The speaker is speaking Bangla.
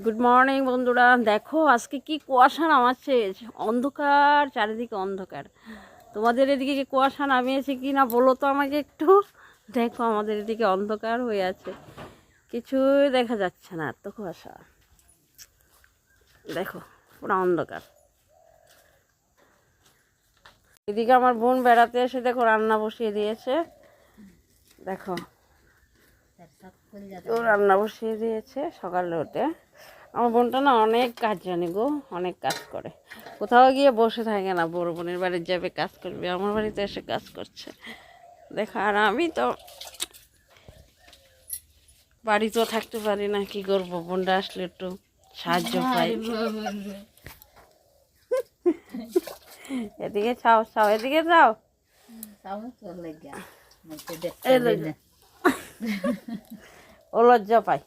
গুড মর্নিং বন্ধুরা, দেখো আজকে কি কুয়াশা নামাচ্ছে। অন্ধকার, চারিদিকে অন্ধকার। তোমাদের এদিকে কি কুয়াশা নামিয়েছে কি না বলো তো আমাকে একটু। দেখো আমাদের এদিকে অন্ধকার হয়ে আছে, কিছুই দেখা যাচ্ছে না, এত কুয়াশা। দেখো পুরো অন্ধকার। এদিকে আমার বোন বেড়াতে এসে দেখো রান্না বসিয়ে দিয়েছে। দেখো ও রান্না বসিয়ে দিয়েছে সকালে উঠে। আমার বোনটা না অনেক কাজ জানে গো, অনেক কাজ করে, কোথাও গিয়ে বসে থাকে না। বড় বোনের বাড়ি যাবে কাজ করবে, আমার বাড়িতে এসে কাজ করছে দেখো। আর আমি তো বাড়িতেও থাকতে পারি না, কি করবো, বোনটা আসলে একটু সাহায্য পাই। এদিকে চাও চাও, এদিকে যাও। ও লজ্জা পাই।